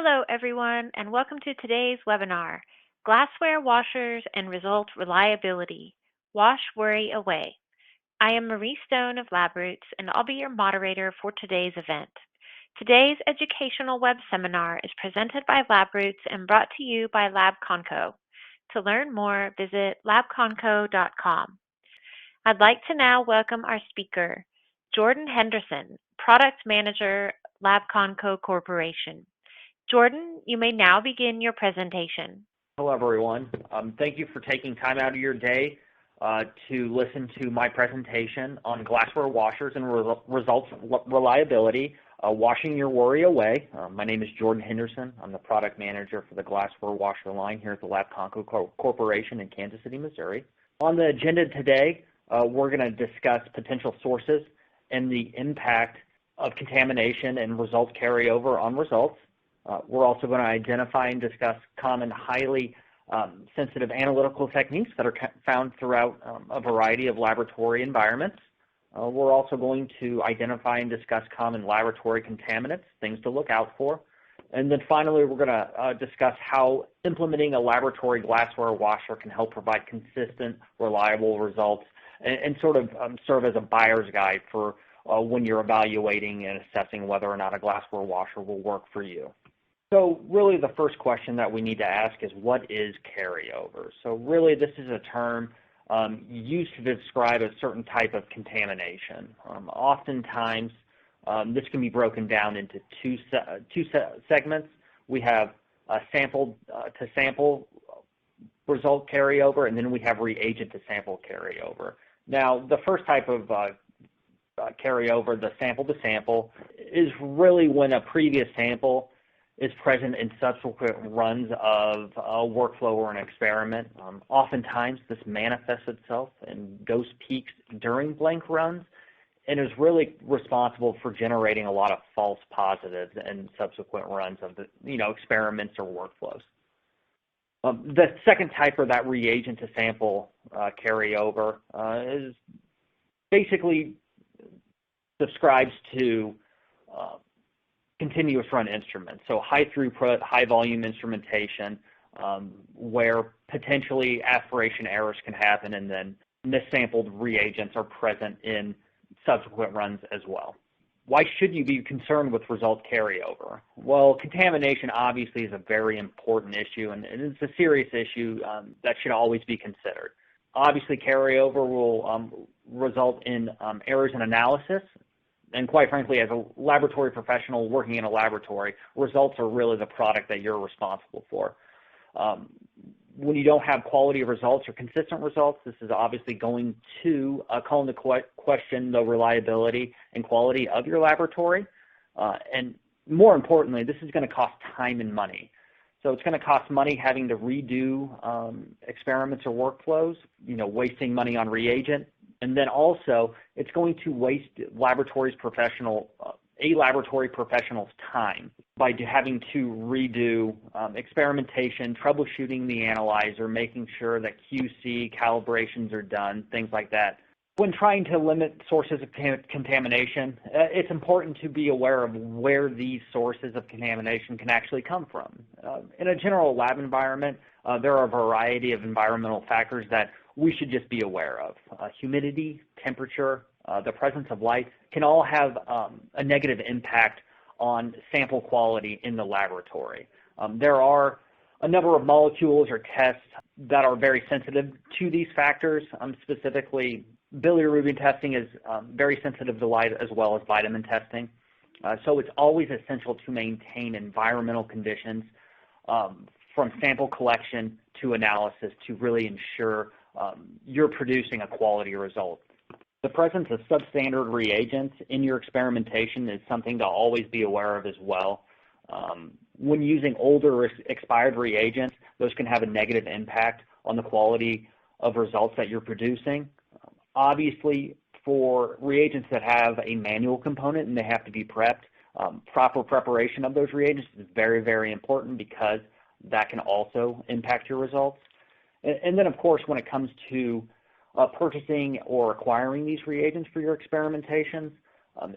Hello, everyone, and welcome to today's webinar, Glassware Washers and Result Reliability, Wash Worry Away. I am Marie Stone of LabRoots, and I'll be your moderator for today's event. Today's educational web seminar is presented by LabRoots and brought to you by LabConco. To learn more, visit labconco.com. I'd like to now welcome our speaker, Jordan Henderson, Product Manager, LabConco Corporation. Jordan, you may now begin your presentation. Hello, everyone. Thank you for taking time out of your day to listen to my presentation on glassware washers and results reliability, washing your worry away. My name is Jordan Henderson. I'm the product manager for the glassware washer line here at the LabConco Corporation in Kansas City, Missouri. On the agenda today, we're going to discuss potential sources and the impact of contamination and results carryover on results. We're also going to identify and discuss common highly sensitive analytical techniques that are found throughout a variety of laboratory environments. We're also going to identify and discuss common laboratory contaminants, things to look out for. And then finally, we're going to discuss how implementing a laboratory glassware washer can help provide consistent, reliable results and sort of serve as a buyer's guide for when you're evaluating and assessing whether or not a glassware washer will work for you. So really the first question that we need to ask is, what is carryover? So really this is a term used to describe a certain type of contamination. Oftentimes this can be broken down into two segments. We have sample to sample result carryover, and then we have reagent to sample carryover. Now the first type of carryover, the sample to sample, is really when a previous sample is present in subsequent runs of a workflow or an experiment. Oftentimes, this manifests itself in dose peaks during blank runs and is really responsible for generating a lot of false positives in subsequent runs of the experiments or workflows. The second type, or that reagent to sample carryover, is basically subscribes to continuous run instruments, so high throughput, high volume instrumentation, where potentially aspiration errors can happen and then missampled reagents are present in subsequent runs as well. Why should you be concerned with result carryover? Well, contamination obviously is a very important issue, and it's a serious issue that should always be considered. Obviously, carryover will result in errors in analysis. And quite frankly, as a laboratory professional working in a laboratory, results are really the product that you're responsible for. When you don't have quality results or consistent results, this is obviously going to call into question the reliability and quality of your laboratory. And more importantly, this is going to cost time and money. So it's going to cost money having to redo experiments or workflows, wasting money on reagent. And then also, it's going to waste a laboratory professional's time by having to redo experimentation, troubleshooting the analyzer, making sure that QC calibrations are done, things like that. When trying to limit sources of contamination, it's important to be aware of where these sources of contamination can actually come from. In a general lab environment, there are a variety of environmental factors that we should just be aware of. Humidity, temperature, the presence of light can all have a negative impact on sample quality in the laboratory. There are a number of molecules or tests that are very sensitive to these factors. Specifically, bilirubin testing is very sensitive to light, as well as vitamin testing. So it's always essential to maintain environmental conditions from sample collection to analysis to really ensure you're producing a quality result. The presence of substandard reagents in your experimentation is something to always be aware of as well. When using older expired reagents, those can have a negative impact on the quality of results that you're producing. Obviously, for reagents that have a manual component and they have to be prepped, proper preparation of those reagents is very, very important, because that can also impact your results. And then, of course, when it comes to purchasing or acquiring these reagents for your experimentations,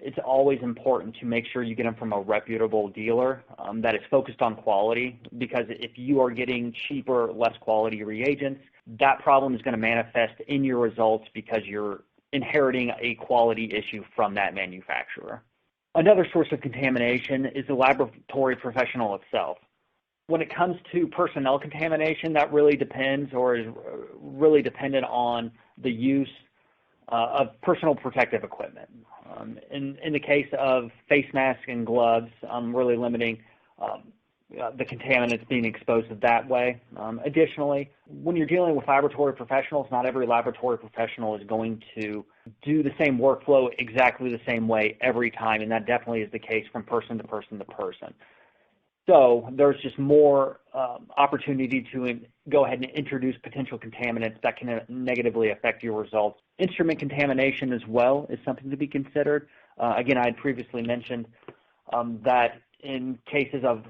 It's always important to make sure you get them from a reputable dealer that is focused on quality, because if you are getting cheaper, less quality reagents, that problem is going to manifest in your results because you're inheriting a quality issue from that manufacturer. Another source of contamination is the laboratory professional itself. When it comes to personnel contamination, that really depends, or is really dependent on the use of personal protective equipment. In the case of face masks and gloves, really limiting the contaminants being exposed that way. Additionally, when you're dealing with laboratory professionals, not every laboratory professional is going to do the same workflow exactly the same way every time, and that definitely is the case from person to person to person. So there's just more opportunity to go ahead and introduce potential contaminants that can negatively affect your results. Instrument contamination as well is something to be considered. Again, I had previously mentioned that in cases of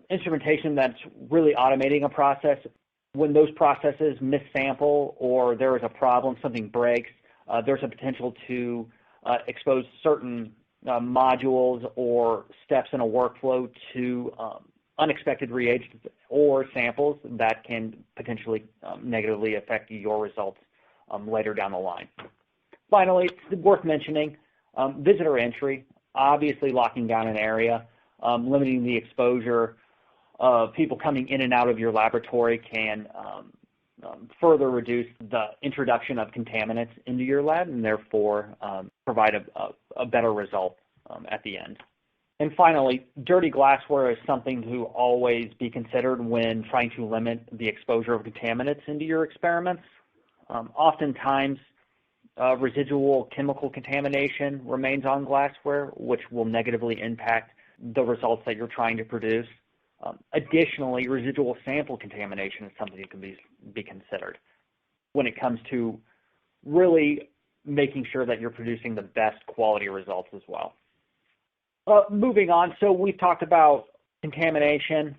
instrumentation that's really automating a process, when those processes missample or there is a problem, something breaks, there's a potential to expose certain modules or steps in a workflow to unexpected reagents or samples that can potentially negatively affect your results later down the line. Finally, it's worth mentioning visitor entry, obviously locking down an area, limiting the exposure of people coming in and out of your laboratory can further reduce the introduction of contaminants into your lab and therefore provide a better result at the end. And finally, dirty glassware is something to always be considered when trying to limit the exposure of contaminants into your experiments. Oftentimes, residual chemical contamination remains on glassware, which will negatively impact the results that you're trying to produce. Additionally, residual sample contamination is something that can be considered when it comes to really making sure that you're producing the best quality results as well. Moving on, so we've talked about contamination.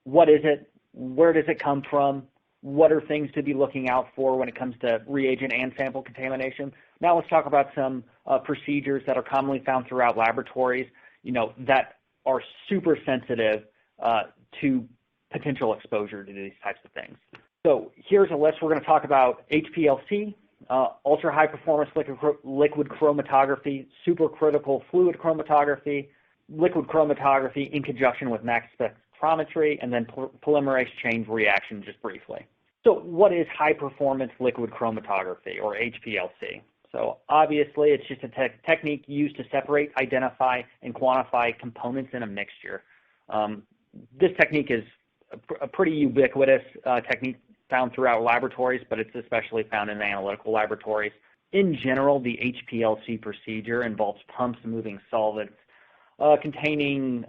What is it? Where does it come from? What are things to be looking out for when it comes to reagent and sample contamination? Now let's talk about some procedures that are commonly found throughout laboratories, that are super sensitive to potential exposure to these types of things. So here's a list. We're going to talk about HPLC, ultra-high performance liquid chromatography, supercritical fluid chromatography, liquid chromatography in conjunction with mass spectrometry, and then polymerase chain reaction just briefly. So what is high-performance liquid chromatography, or HPLC? So obviously, it's just a technique used to separate, identify, and quantify components in a mixture. This technique is a pretty ubiquitous technique found throughout laboratories, but it's especially found in analytical laboratories. In general, the HPLC procedure involves pumps moving solvents containing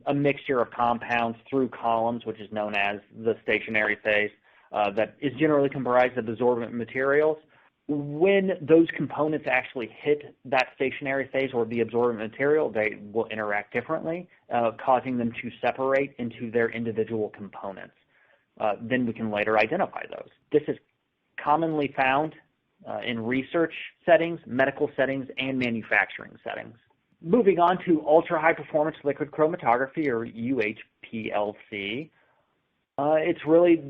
a mixture of compounds through columns, which is known as the stationary phase, that is generally comprised of absorbent materials. When those components actually hit that stationary phase or the absorbent material, they will interact differently, causing them to separate into their individual components. Then we can later identify those. This is commonly found in research settings, medical settings, and manufacturing settings. Moving on to ultra-high performance liquid chromatography, or UHPLC. It's really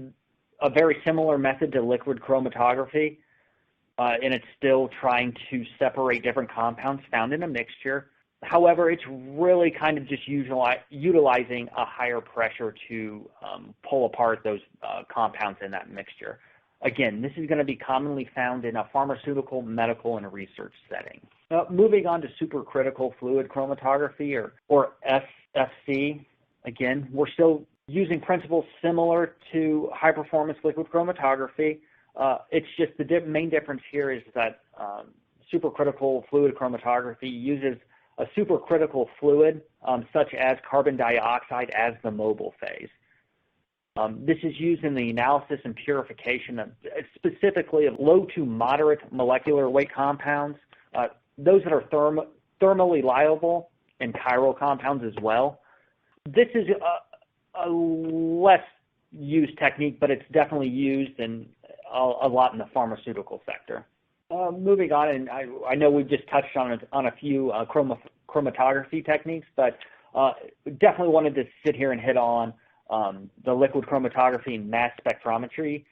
a very similar method to liquid chromatography, and it's still trying to separate different compounds found in a mixture. However, it's really kind of just utilizing a higher pressure to pull apart those compounds in that mixture. Again, this is going to be commonly found in a pharmaceutical, medical, and research setting. Moving on to supercritical fluid chromatography, or SFC. Again, we're still using principles similar to high-performance liquid chromatography. It's just the main difference here is that supercritical fluid chromatography uses a supercritical fluid, such as carbon dioxide, as the mobile phase. This is used in the analysis and purification of specifically of low to moderate molecular weight compounds, those that are thermally liable, and chiral compounds as well. This is a less used technique, but it's definitely used in a lot in the pharmaceutical sector. Moving on, and I know we've just touched on a few chromatography techniques, but definitely wanted to sit here and hit on the liquid chromatography and mass spectrometry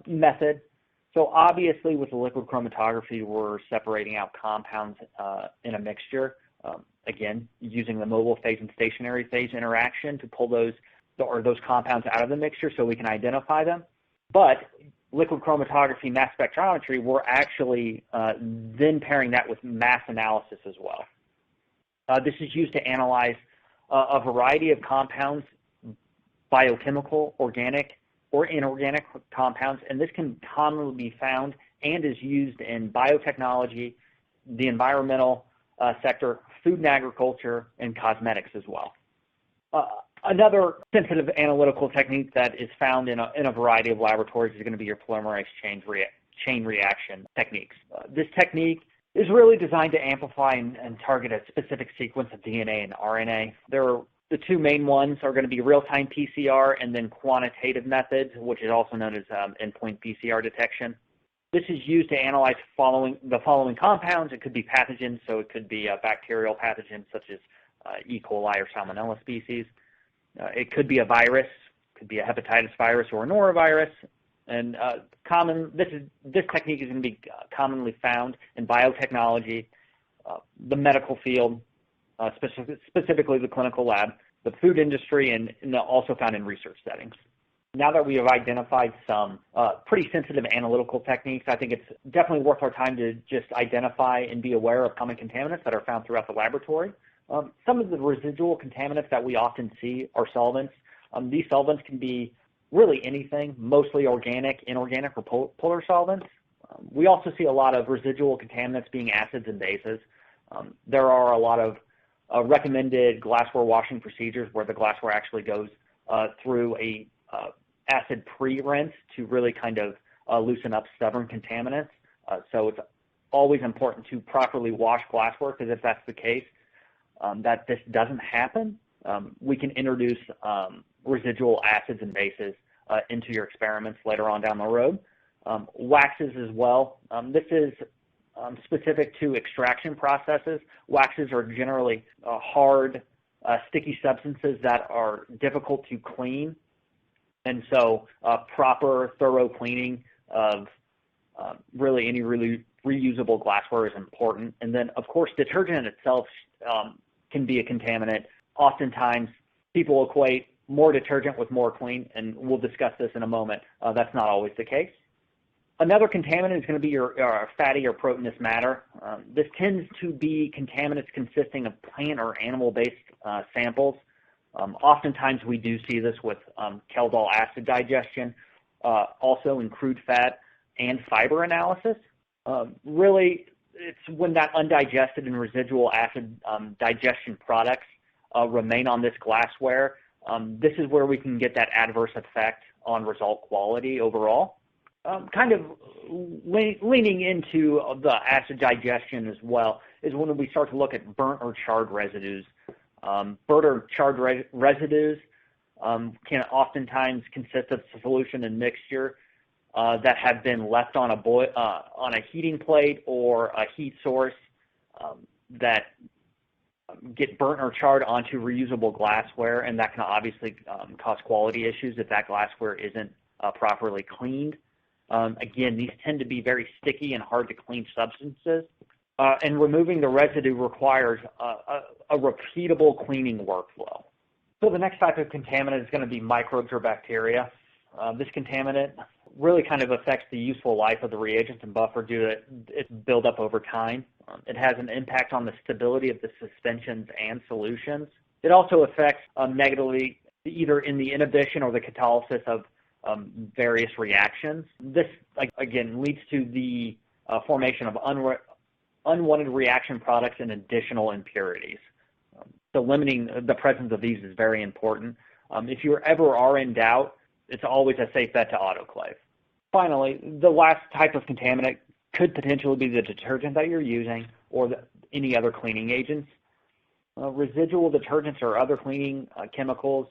method. So obviously with the liquid chromatography, we're separating out compounds in a mixture, again, using the mobile phase and stationary phase interaction to pull those compounds out of the mixture so we can identify them. But liquid chromatography, mass spectrometry, we're actually then pairing that with mass analysis as well. This is used to analyze a variety of compounds, biochemical, organic, or inorganic compounds, and this can commonly be found and is used in biotechnology, the environmental sector, food and agriculture, and cosmetics as well. Another sensitive analytical technique that is found in a variety of laboratories is going to be your polymerase chain reaction techniques. This technique is really designed to amplify and target a specific sequence of DNA and RNA. The two main ones are going to be real-time PCR and then quantitative methods, which is also known as endpoint PCR detection. This is used to analyze the following compounds. It could be pathogens, so it could be bacterial pathogens such as E. coli or Salmonella species. It could be a virus, could be a hepatitis virus or a norovirus. And this technique is going to be commonly found in biotechnology, the medical field, specifically the clinical lab, the food industry, and also found in research settings. Now that we have identified some pretty sensitive analytical techniques, I think it's definitely worth our time to just identify and be aware of common contaminants that are found throughout the laboratory. Some of the residual contaminants that we often see are solvents. These solvents can be really anything, mostly organic, inorganic, or polar solvents. We also see a lot of residual contaminants being acids and bases. There are a lot of recommended glassware washing procedures where the glassware actually goes through a acid pre-rinse to really kind of loosen up stubborn contaminants. So it's always important to properly wash glassware, because if that's the case, that this doesn't happen, we can introduce residual acids and bases into your experiments later on down the road. Waxes as well. This is specific to extraction processes. Waxes are generally hard, sticky substances that are difficult to clean, and so proper, thorough cleaning of really any reusable glassware is important. And then, of course, detergent itself can be a contaminant. Oftentimes, people equate more detergent with more clean, and we'll discuss this in a moment. That's not always the case. Another contaminant is going to be your fatty or proteinous matter. This tends to be contaminants consisting of plant or animal-based samples. Oftentimes, we do see this with Kaldol acid digestion, also in crude fat and fiber analysis. Really, it's when that undigested and residual acid digestion products remain on this glassware. This is where we can get that adverse effect on result quality overall. Kind of leaning into the acid digestion as well is when we start to look at burnt or charred residues. Burnt or charred residues can oftentimes consist of solution and mixture that have been left on a heating plate or a heat source that get burnt or charred onto reusable glassware, and that can obviously cause quality issues if that glassware isn't properly cleaned. Again, these tend to be very sticky and hard to clean substances, and removing the residue requires a repeatable cleaning workflow. So the next type of contaminant is going to be microbes or bacteria. This contaminant really kind of affects the useful life of the reagents and buffer due to its buildup over time. It has an impact on the stability of the suspensions and solutions. It also affects negatively either in the inhibition or the catalysis of various reactions. This, again, leads to the formation of unwanted reaction products and additional impurities. So limiting the presence of these is very important. If you ever are in doubt, it's always a safe bet to autoclave. Finally, the last type of contaminant could potentially be the detergent that you're using or any other cleaning agents. Residual detergents or other cleaning chemicals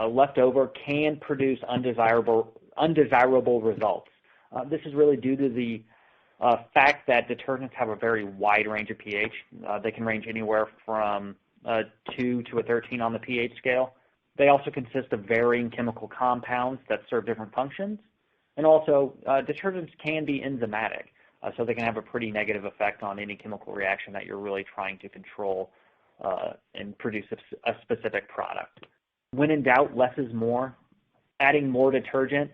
left over can produce undesirable results. This is really due to the fact that detergents have a very wide range of pH. They can range anywhere from 2 to a 13 on the pH scale. They also consist of varying chemical compounds that serve different functions. And also, detergents can be enzymatic, so they can have a pretty negative effect on any chemical reaction that you're really trying to control and produce a specific product. When in doubt, less is more. Adding more detergent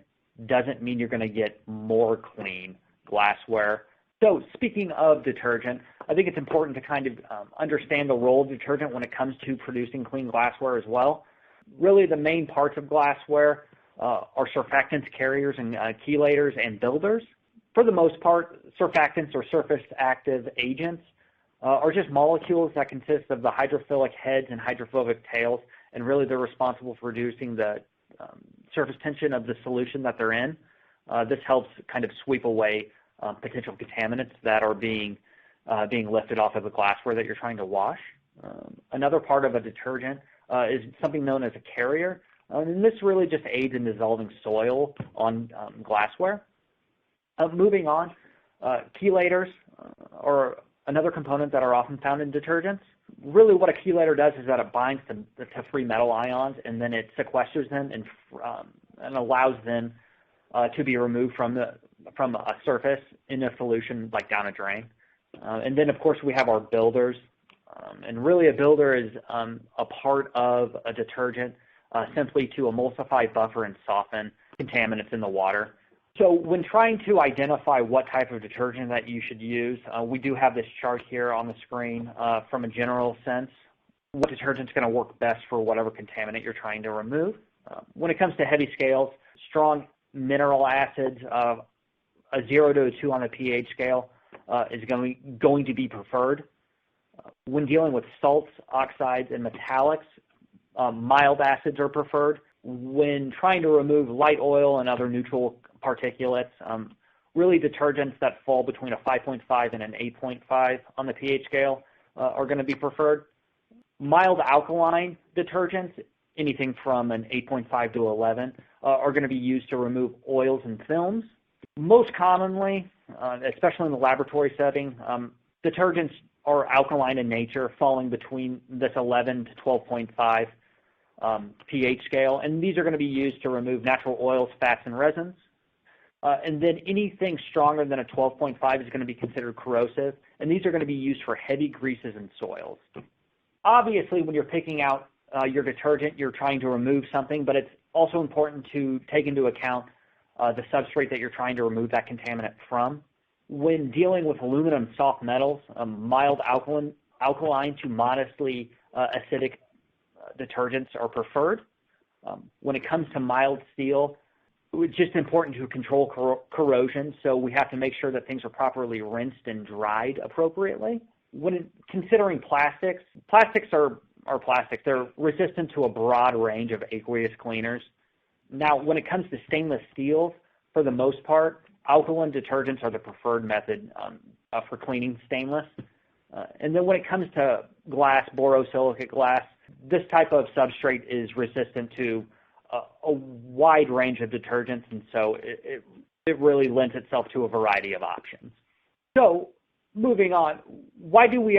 doesn't mean you're going to get more clean glassware. So speaking of detergent, I think it's important to kind of understand the role of detergent when it comes to producing clean glassware as well. Really, the main parts of glassware are surfactants, carriers, and chelators and builders. For the most part, surfactants or surface active agents are just molecules that consist of the hydrophilic heads and hydrophobic tails, and really they're responsible for reducing the surface tension of the solution that they're in. This helps kind of sweep away potential contaminants that are being lifted off of the glassware that you're trying to wash. Another part of a detergent is something known as a carrier, and this really just aids in dissolving soil on glassware. Moving on, chelators are another component that are often found in detergents. Really what a chelator does is that it binds to free metal ions, and then it sequesters them and allows them to be removed from a surface in a solution, like down a drain. And then, of course, we have our builders. And really a builder is a part of a detergent simply to emulsify, buffer, and soften contaminants in the water. So when trying to identify what type of detergent that you should use, we do have this chart here on the screen from a general sense, what detergent is going to work best for whatever contaminant you're trying to remove. When it comes to heavy scales, strong mineral acids, a 0 to a 2 on the pH scale is going to be preferred. When dealing with salts, oxides, and metallics, mild acids are preferred. When trying to remove light oil and other neutral particulates, really detergents that fall between a 5.5 and an 8.5 on the pH scale are going to be preferred. Mild alkaline detergents, anything from an 8.5 to 11, are going to be used to remove oils and films. Most commonly, especially in the laboratory setting, detergents are alkaline in nature, falling between this 11 to 12.5 pH scale, and these are going to be used to remove natural oils, fats, and resins. And then anything stronger than a 12.5 is going to be considered corrosive, and these are going to be used for heavy greases and soils. Obviously, when you're picking out your detergent, you're trying to remove something, but it's also important to take into account the substrate that you're trying to remove that contaminant from. When dealing with aluminum soft metals, mild alkaline to modestly acidic detergents are preferred. When it comes to mild steel, it's just important to control corrosion, so we have to make sure that things are properly rinsed and dried appropriately. When considering plastics, plastics are plastics. They're resistant to a broad range of aqueous cleaners. Now, when it comes to stainless steels, for the most part, alkaline detergents are the preferred method for cleaning stainless. And then when it comes to glass, borosilicate glass, this type of substrate is resistant to a wide range of detergents, and so it really lends itself to a variety of options. So moving on, why do we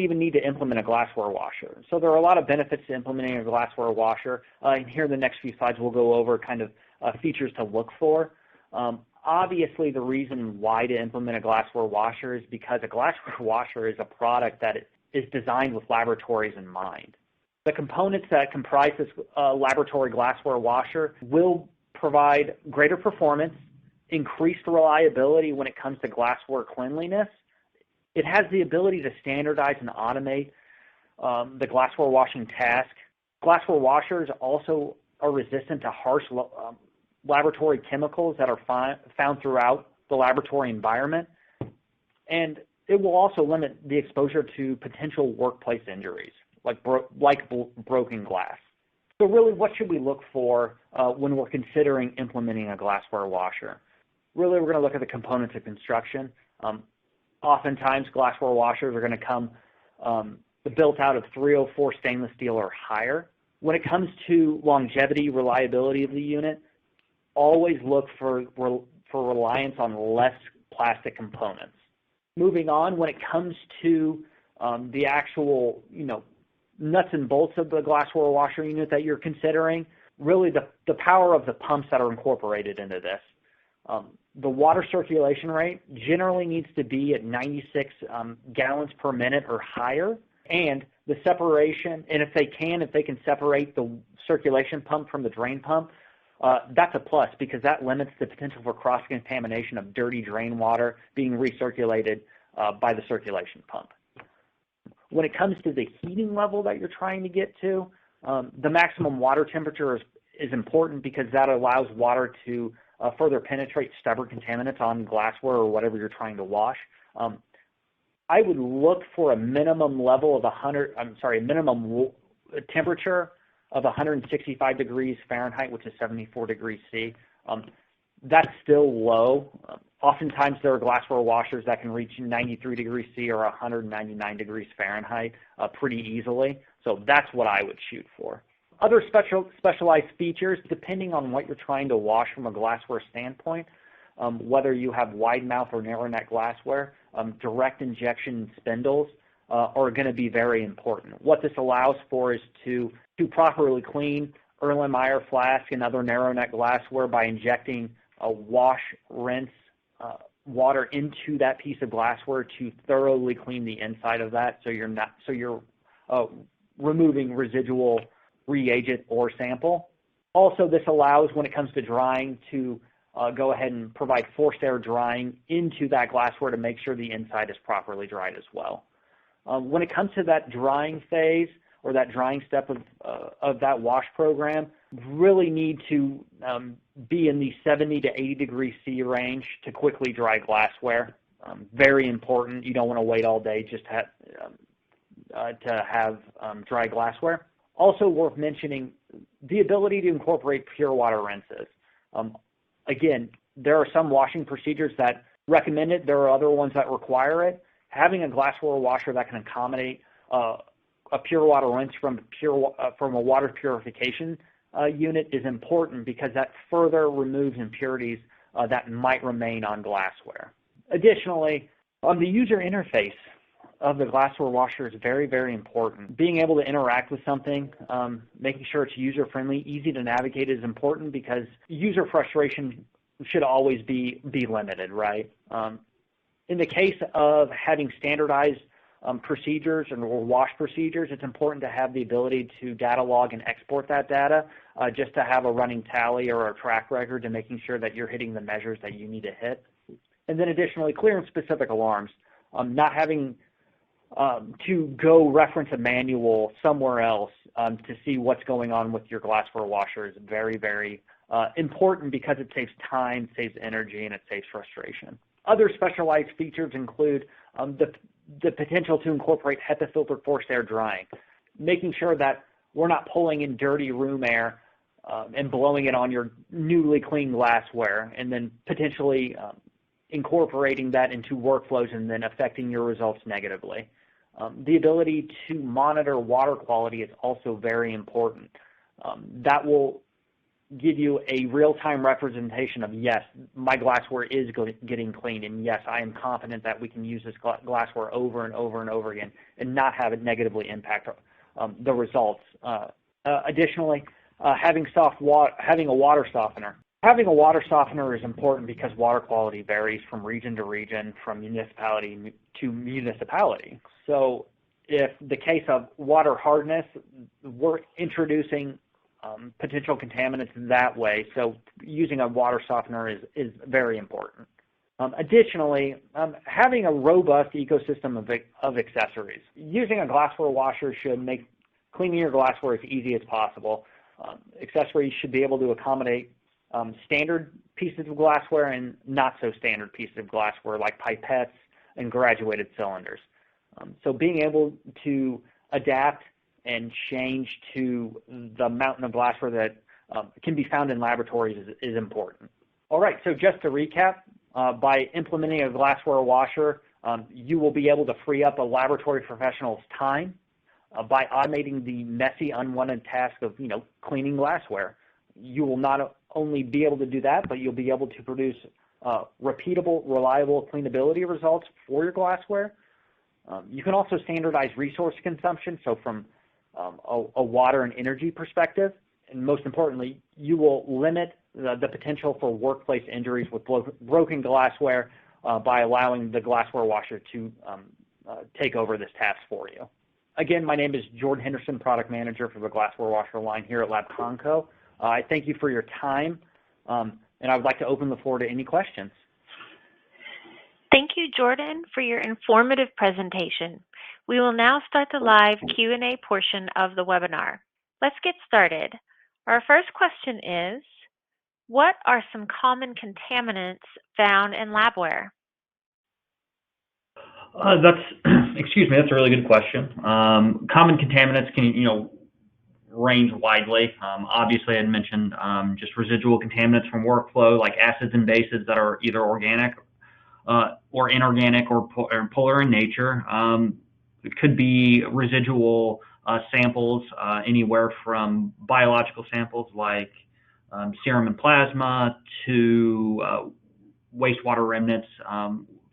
even need to implement a glassware washer? So there are a lot of benefits to implementing a glassware washer. And here in the next few slides, we'll go over kind of features to look for. Obviously, the reason why to implement a glassware washer is because a glassware washer is a product that is designed with laboratories in mind. The components that comprise this laboratory glassware washer will provide greater performance, increased reliability when it comes to glassware cleanliness. It has the ability to standardize and automate the glassware washing task. Glassware washers also are resistant to harsh laboratory chemicals that are found throughout the laboratory environment, and it will also limit the exposure to potential workplace injuries, like broken glass. So really, what should we look for when we're considering implementing a glassware washer? Really, we're going to look at the components of construction. Oftentimes, glassware washers are going to come built out of 304 stainless steel or higher. When it comes to longevity, reliability of the unit, always look for reliance on less plastic components. Moving on, when it comes to the actual, nuts and bolts of the glassware washer unit that you're considering, really the power of the pumps that are incorporated into this. The water circulation rate generally needs to be at 96 gallons per minute or higher, and the separation, and if they can separate the circulation pump from the drain pump, that's a plus because that limits the potential for cross-contamination of dirty drain water being recirculated by the circulation pump. When it comes to the heating level that you're trying to get to, the maximum water temperature is important because that allows water to further penetrate stubborn contaminants on glassware or whatever you're trying to wash. I would look for a minimum level of minimum temperature of 165 degrees Fahrenheit, which is 74 degrees C. That's still low. Oftentimes there are glassware washers that can reach 93 degrees C or 199 degrees Fahrenheit pretty easily. So that's what I would shoot for. Other specialized features, depending on what you're trying to wash from a glassware standpoint, whether you have wide mouth or narrow neck glassware, direct injection spindles are going to be very important. What this allows for is to properly clean Erlenmeyer flask and other narrow neck glassware by injecting a wash, rinse water into that piece of glassware to thoroughly clean the inside of that, so you're removing residual reagent or sample. Also, this allows, when it comes to drying, to go ahead and provide forced air drying into that glassware to make sure the inside is properly dried as well. When it comes to that drying phase or that drying step of that wash program, really need to be in the 70 to 80 degrees C range to quickly dry glassware. Very important. You don't want to wait all day just to have dry glassware. Also worth mentioning, the ability to incorporate pure water rinses. Again, there are some washing procedures that recommend it. There are other ones that require it. Having a glassware washer that can accommodate a pure water rinse from a water purification unit is important because that further removes impurities that might remain on glassware. Additionally, the user interface of the glassware washer is very, very important. Being able to interact with something, making sure it's user-friendly, easy to navigate is important because user frustration should always be limited, right? In the case of having standardized procedures or wash procedures, it's important to have the ability to data log and export that data just to have a running tally or a track record to making sure that you're hitting the measures that you need to hit. And then additionally, clear and specific alarms. Not having to go reference a manual somewhere else to see what's going on with your glassware washer is very, very important because it saves time, saves energy, and it saves frustration. Other specialized features include the potential to incorporate HEPA-filtered forced air drying, making sure that we're not pulling in dirty room air and blowing it on your newly cleaned glassware and then potentially incorporating that into workflows and then affecting your results negatively. The ability to monitor water quality is also very important. That will give you a real-time representation of, yes, my glassware is getting cleaned, and yes, I am confident that we can use this glassware over and over and over again and not have it negatively impact the results. Additionally, having a water softener. Having a water softener is important because water quality varies from region to region, from municipality to municipality. So if the case of water hardness, we're introducing potential contaminants that way, so using a water softener is very important. Additionally, having a robust ecosystem of accessories. Using a glassware washer should make cleaning your glassware as easy as possible. Accessories should be able to accommodate standard pieces of glassware and not so standard pieces of glassware like pipettes and graduated cylinders. So being able to adapt and change to the mountain of glassware that can be found in laboratories is important. All right, so just to recap, by implementing a glassware washer, you will be able to free up a laboratory professional's time by automating the messy, unwanted task of cleaning glassware. You will not only be able to do that, but you'll be able to produce repeatable, reliable cleanability results for your glassware. You can also standardize resource consumption, so from a water and energy perspective, and most importantly, you will limit the potential for workplace injuries with broken glassware by allowing the glassware washer to take over this task for you. Again, my name is Jordan Henderson, Product Manager for the Glassware Washer line here at LabConco. I thank you for your time, and I would like to open the floor to any questions. Thank you, Jordan, for your informative presentation. We will now start the live Q&A portion of the webinar. Let's get started. Our first question is, what are some common contaminants found in labware? That's a really good question. Common contaminants can, range widely. Obviously, I'd mentioned just residual contaminants from workflow, like acids and bases that are either organic or inorganic or polar in nature. It could be residual samples, anywhere from biological samples like serum and plasma to wastewater remnants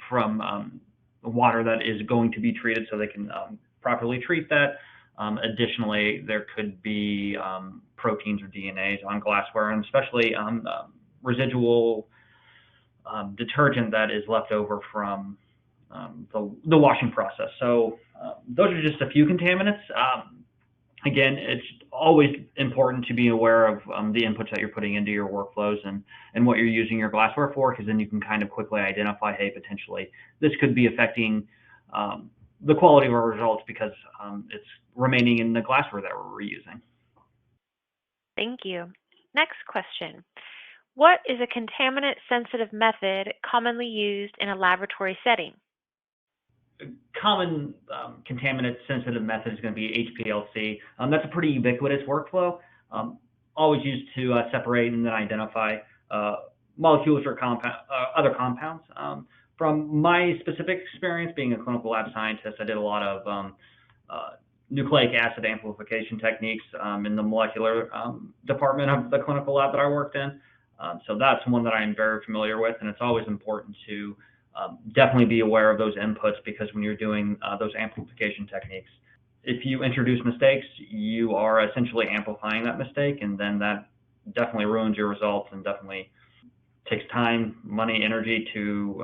from water that is going to be treated so they can properly treat that. Additionally, there could be proteins or DNAs on glassware, and especially residual detergent that is left over from the washing process. So those are just a few contaminants. Again, it's always important to be aware of the inputs that you're putting into your workflows and what you're using your glassware for, because then you can kind of quickly identify, hey, potentially this could be affecting the quality of our results because it's remaining in the glassware that we're reusing. Thank you. Next question. What is a contaminant-sensitive method commonly used in a laboratory setting? Common contaminant-sensitive method is going to be HPLC. That's a pretty ubiquitous workflow, always used to separate and then identify molecules or other compounds. From my specific experience being a clinical lab scientist, I did a lot of nucleic acid amplification techniques in the molecular department of the clinical lab that I worked in. So that's one that I'm very familiar with, and it's always important to definitely be aware of those inputs, because when you're doing those amplification techniques, if you introduce mistakes, you are essentially amplifying that mistake, and then that definitely ruins your results and definitely takes time, money, energy to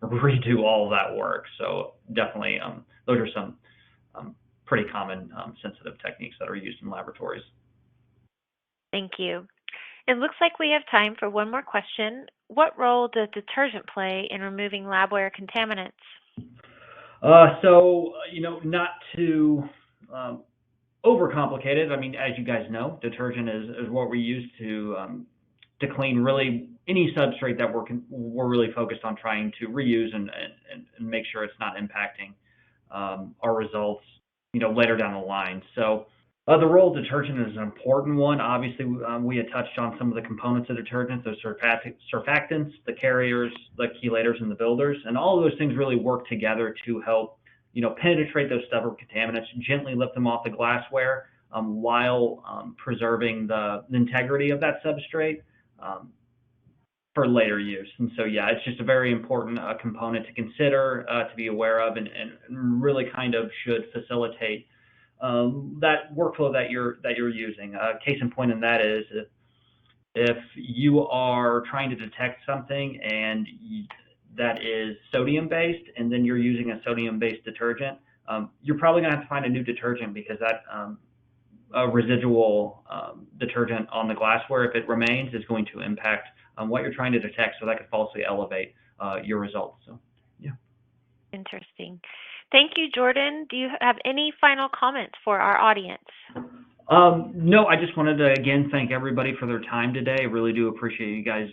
redo all of that work. So definitely those are some pretty common sensitive techniques that are used in laboratories. Thank you. It looks like we have time for one more question. What role does detergent play in removing labware contaminants? Not to overcomplicate it. I mean, as you guys know, detergent is what we use to clean really any substrate that we're really focused on trying to reuse and make sure it's not impacting our results, later down the line. So the role of detergent is an important one. Obviously, we had touched on some of the components of detergents, those surfactants, the carriers, the chelators, and the builders, and all of those things really work together to help, penetrate those stubborn contaminants, gently lift them off the glassware while preserving the integrity of that substrate for later use. And so, yeah, it's just a very important component to consider, to be aware of, and really kind of should facilitate that workflow that you're using. Case in point in that is if you are trying to detect something and that is sodium based, and then you're using a sodium based detergent, you're probably going to have to find a new detergent, because that residual detergent on the glassware, if it remains, is going to impact what you're trying to detect, so that could falsely elevate your results. So, yeah. Interesting. Thank you, Jordan. Do you have any final comments for our audience? No, I just wanted to, again, thank everybody for their time today. I really do appreciate you guys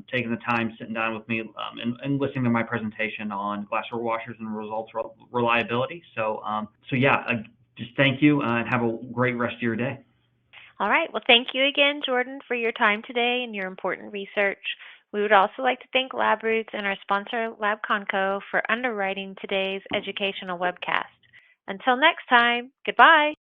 taking the time, sitting down with me, and listening to my presentation on glassware washers and results reliability. So yeah, just thank you, and have a great rest of your day. All right. Well, thank you again, Jordan, for your time today and your important research. We would also like to thank LabRoots and our sponsor, LabConco, for underwriting today's educational webcast. Until next time, goodbye.